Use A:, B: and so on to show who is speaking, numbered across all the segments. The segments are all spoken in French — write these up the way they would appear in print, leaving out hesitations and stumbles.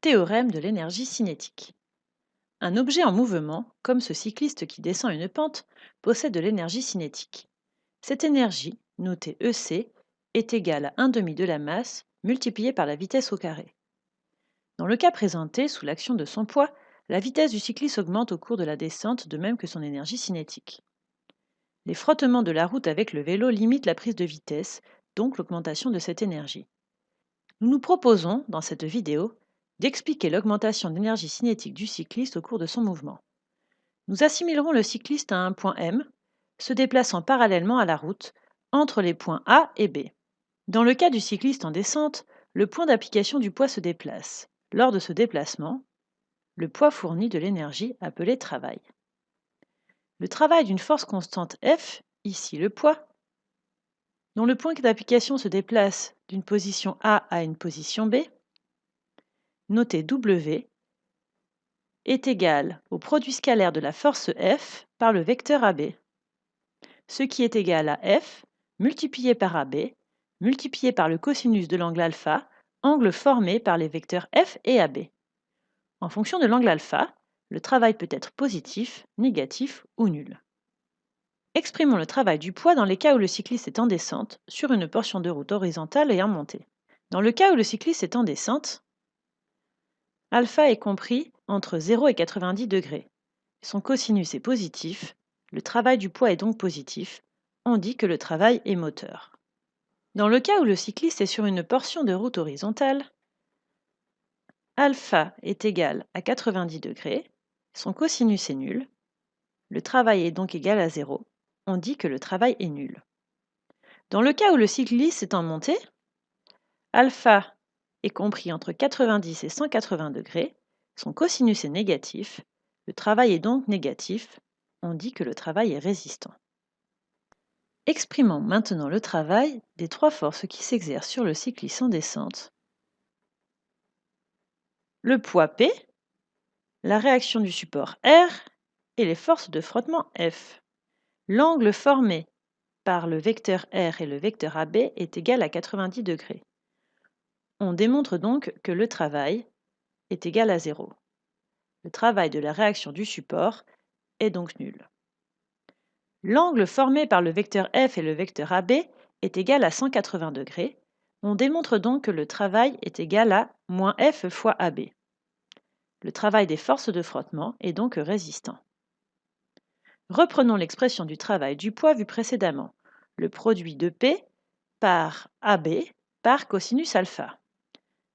A: Théorème de l'énergie cinétique. Un objet en mouvement, comme ce cycliste qui descend une pente, possède de l'énergie cinétique. Cette énergie, notée EC, est égale à 1 demi de la masse multipliée par la vitesse au carré. Dans le cas présenté, sous l'action de son poids, la vitesse du cycliste augmente au cours de la descente de même que son énergie cinétique. Les frottements de la route avec le vélo limitent la prise de vitesse, donc l'augmentation de cette énergie. Nous nous proposons, dans cette vidéo, d'expliquer l'augmentation d'énergie cinétique du cycliste au cours de son mouvement. Nous assimilerons le cycliste à un point M, se déplaçant parallèlement à la route, entre les points A et B. Dans le cas du cycliste en descente, le point d'application du poids se déplace. Lors de ce déplacement, le poids fournit de l'énergie appelée travail. Le travail d'une force constante F, ici le poids, dont le point d'application se déplace d'une position A à une position B, noté W, est égal au produit scalaire de la force F par le vecteur AB, ce qui est égal à F multiplié par AB, multiplié par le cosinus de l'angle alpha, angle formé par les vecteurs F et AB. En fonction de l'angle alpha, le travail peut être positif, négatif ou nul. Exprimons le travail du poids dans les cas où le cycliste est en descente sur une portion de route horizontale et en montée. Dans le cas où le cycliste est en descente, alpha est compris entre 0 et 90 degrés. Son cosinus est positif, le travail du poids est donc positif, on dit que le travail est moteur. Dans le cas où le cycliste est sur une portion de route horizontale, alpha est égal à 90 degrés, son cosinus est nul, le travail est donc égal à 0, on dit que le travail est nul. Dans le cas où le cycliste est en montée, alpha est compris entre 90 et 180 degrés, son cosinus est négatif, le travail est donc négatif, on dit que le travail est résistant. Exprimons maintenant le travail des trois forces qui s'exercent sur le cycliste en descente. Le poids P, la réaction du support R et les forces de frottement F. L'angle formé par le vecteur R et le vecteur AB est égal à 90 degrés. On démontre donc que le travail est égal à 0. Le travail de la réaction du support est donc nul. L'angle formé par le vecteur F et le vecteur AB est égal à 180 degrés. On démontre donc que le travail est égal à moins F fois AB. Le travail des forces de frottement est donc résistant. Reprenons l'expression du travail du poids vu précédemment. Le produit de P par AB par cosinus alpha.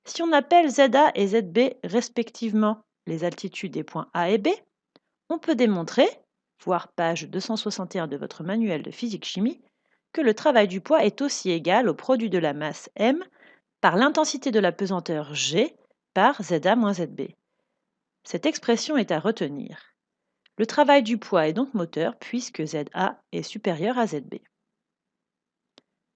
A: Si on appelle ZA et ZB respectivement les altitudes des points A et B, on peut démontrer, voir page 261 de votre manuel de physique-chimie, que le travail du poids est aussi égal au produit de la masse M par l'intensité de la pesanteur G par ZA moins ZB. Cette expression est à retenir. Le travail du poids est donc moteur puisque ZA est supérieur à ZB.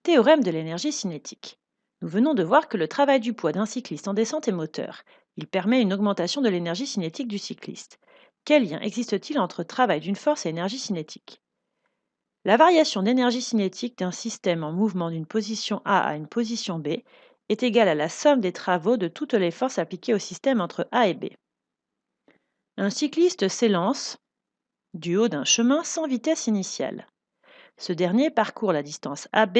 A: Théorème de l'énergie cinétique. Nous venons de voir que le travail du poids d'un cycliste en descente est moteur. Il permet une augmentation de l'énergie cinétique du cycliste. Quel lien existe-t-il entre travail d'une force et énergie cinétique? La variation d'énergie cinétique d'un système en mouvement d'une position A à une position B est égale à la somme des travaux de toutes les forces appliquées au système entre A et B. Un cycliste s'élance du haut d'un chemin sans vitesse initiale. Ce dernier parcourt la distance AB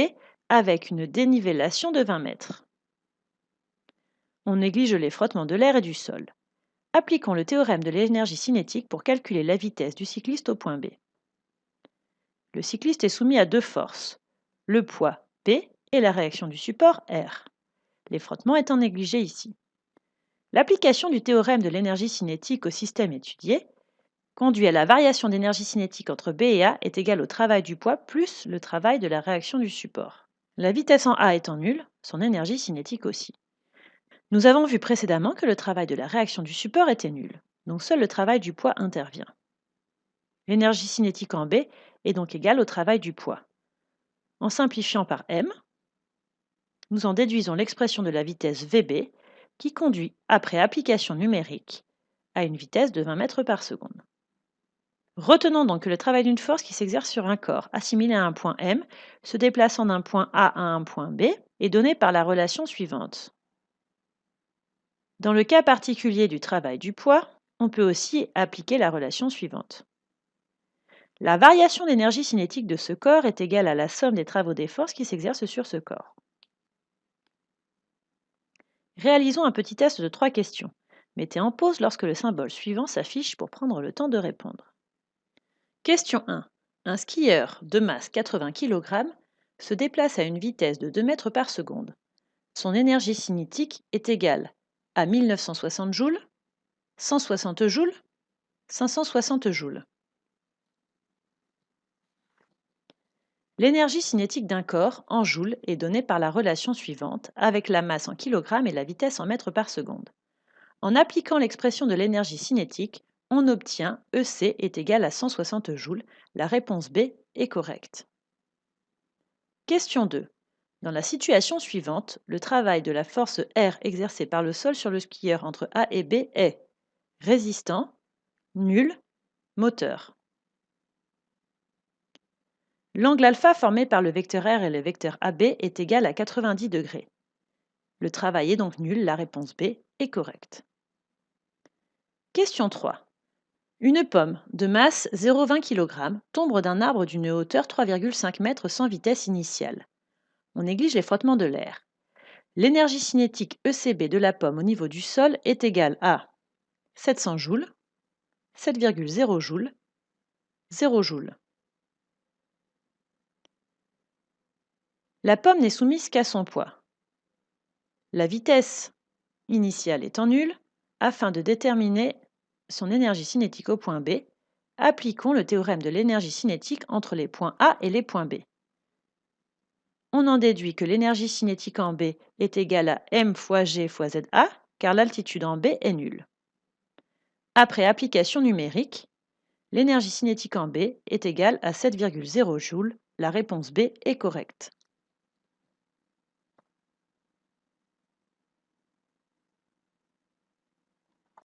A: avec une dénivellation de 20 mètres. On néglige les frottements de l'air et du sol. Appliquons le théorème de l'énergie cinétique pour calculer la vitesse du cycliste au point B. Le cycliste est soumis à deux forces, le poids P et la réaction du support R. Les frottements étant négligés ici. L'application du théorème de l'énergie cinétique au système étudié conduit à la variation d'énergie cinétique entre B et A est égale au travail du poids plus le travail de la réaction du support. La vitesse en A étant nulle, son énergie cinétique aussi. Nous avons vu précédemment que le travail de la réaction du support était nul, donc seul le travail du poids intervient. L'énergie cinétique en B est donc égale au travail du poids. En simplifiant par M, nous en déduisons l'expression de la vitesse VB qui conduit, après application numérique, à une vitesse de 20 mètres par seconde. Retenons donc que le travail d'une force qui s'exerce sur un corps assimilé à un point M, se déplaçant d'un point A à un point B, est donné par la relation suivante. Dans le cas particulier du travail du poids, on peut aussi appliquer la relation suivante. La variation d'énergie cinétique de ce corps est égale à la somme des travaux des forces qui s'exercent sur ce corps. Réalisons un petit test de 3 questions. Mettez en pause lorsque le symbole suivant s'affiche pour prendre le temps de répondre. Question 1. Un skieur de masse 80 kg se déplace à une vitesse de 2 mètres par seconde. Son énergie cinétique est égale à 1960 joules, 160 joules, 560 joules. L'énergie cinétique d'un corps en joules est donnée par la relation suivante avec la masse en kilogrammes et la vitesse en mètres par seconde. En appliquant l'expression de l'énergie cinétique, on obtient EC est égal à 160 joules. La réponse B est correcte. Question 2. Dans la situation suivante, le travail de la force R exercée par le sol sur le skieur entre A et B est résistant, nul, moteur. L'angle alpha formé par le vecteur R et le vecteur AB est égal à 90 degrés. Le travail est donc nul, la réponse B est correcte. Question 3. Une pomme de masse 0,20 kg tombe d'un arbre d'une hauteur 3,5 m sans vitesse initiale. On néglige les frottements de l'air. L'énergie cinétique ECB de la pomme au niveau du sol est égale à 700 joules, 7,0 joules, 0 joules. La pomme n'est soumise qu'à son poids. La vitesse initiale étant nulle, afin de déterminer son énergie cinétique au point B, appliquons le théorème de l'énergie cinétique entre les points A et les points B. On en déduit que l'énergie cinétique en B est égale à m fois g fois za, car l'altitude en B est nulle. Après application numérique, l'énergie cinétique en B est égale à 7,0 joules. La réponse B est correcte.